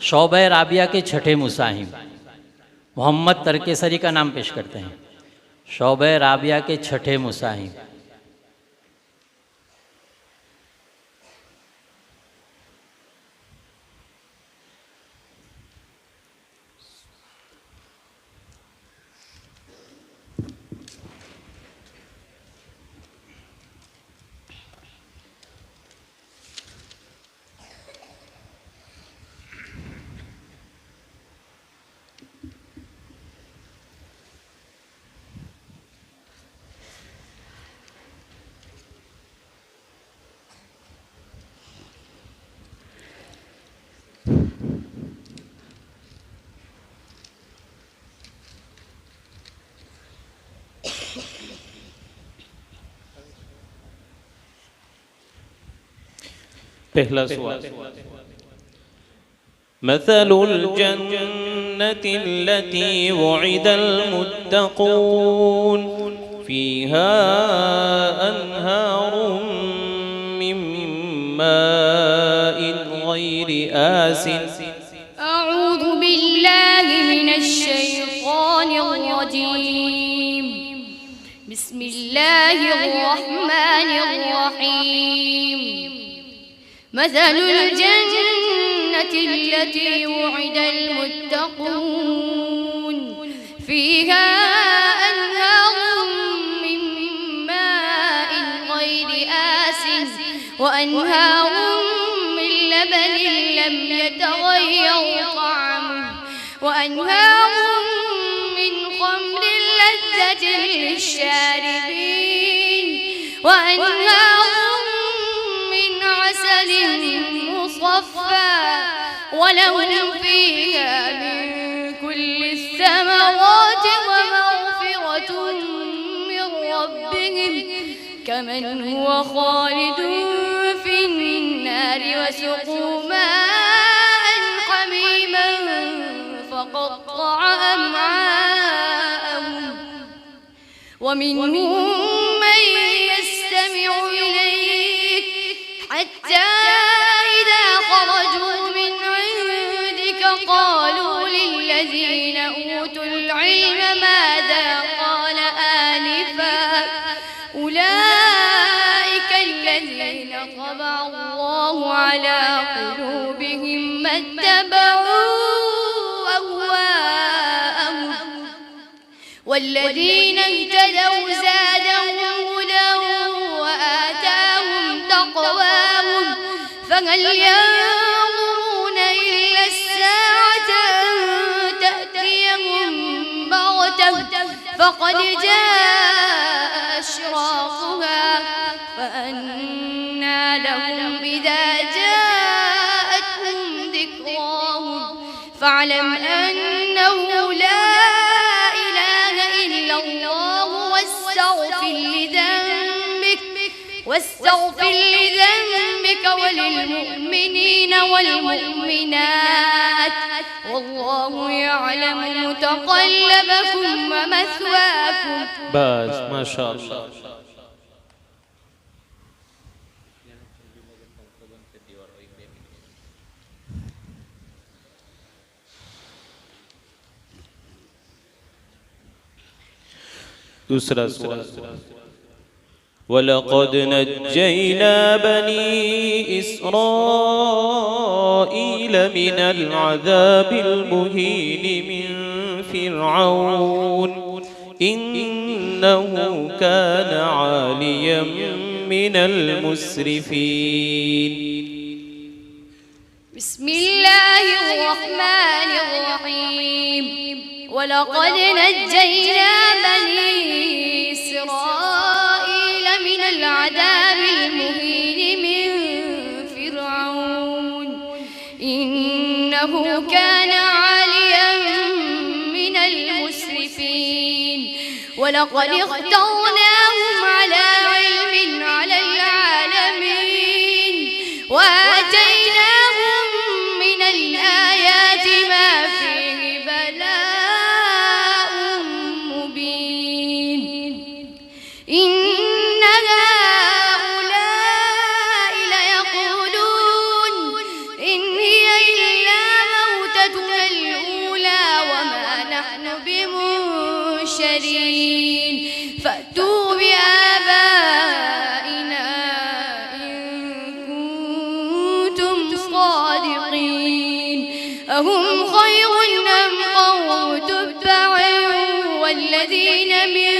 शोबे राबिया के छठे मुसाहिम मोहम्मद तरकेसरी का नाम पेश करते हैं। शोबे राबिया के छठे मुसाहिम। पहला सवाल। مثل الجنة التي وعد المتقون فيها أنهار من ماء غير آسن. أعوذ بالله من الشيطان الرجيم. بسم الله الرحمن الرحيم. مثل الجنة التي وعد المتقون فيها أنهار من ماء غير آسن وأنهار من لبن لم يتغير طعمه وأنهار من خمر لذة للشاربين وأنهار مصفى ولهم فيها من كل الثمرات ومغفرة من ربهم كمن هو خالد في النار وسقوا ماء حميما فقطع أمعاءهم ومنهم من يستمع إليك حتى قالوا للذين أوتوا العلم ماذا قال آنفا أولئك الذين طبع الله على قلوبهم ما اتبعوا أهواءهم والذين اهتدوا زادهم هدى وآتاهم تقواهم فهل ينظرون إلا الساعة أن تأتيهم بغتة فقد جاء أشراطها فأنى لهم إذا جاءتهم ذكراهم فاعلم أنه لا إله إلا الله واستغفر لذنبك وللمؤمنين والمؤمنات والله يعلم متقلبكم ومثواكم. بس ما شاء الله. दूसरा सवाल। वलक़द नज्जयना बनी इस्राईल मिनल अज़ाबिल मुहीन मिन फ़िरऔन इन्नहु कान आलियम मिनल मुस्रिफ़ीन. बिस्मिल्लाहिर्रहमानिर्रहीम. वलक़द नज्जयना बनी इस्राईल मिनल अज़ाबिल मुहीन मिन फ़िरऔन इन्नहु कान आलियम मिनल मुस्रिफ़ीन. वलक़द इख्तरनाहुम अला इल्मिन अलल आलमीन वआतैनाहुम मिनल आयाति मा फ़ीहि बलाउन मुबीन. إن هؤلاء ليقولون إن هي إلا موتنا نحن بمنشرين فأتوا بآبائنا إن كنتم صادقين أهم خير أم قوم تبع والذين من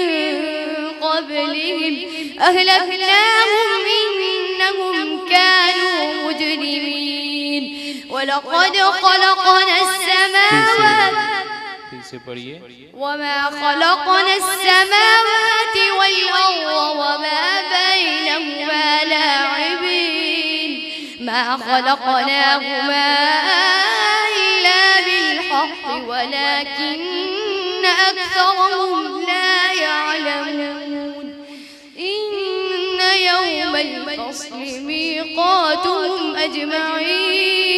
قبلهم أهلكناهم إنهم كانوا مجرمين ولقد خلقنا السماوات وما خلقنا السماوات والأرض وما بينهما لاعبين ما خلقناهما إلا بالحق ولكن أكثرهم لا يعلمون إن يوم الفصل ميقاتهم أجمعين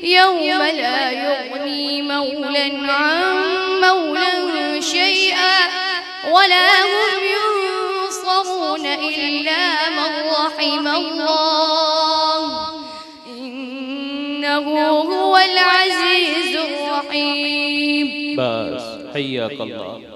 يوم لا يغني مولى عن مولى شيئا ولا هم ينصرون إلا من رحم الله إنه هو العزيز الرحيم. بس حياك الله.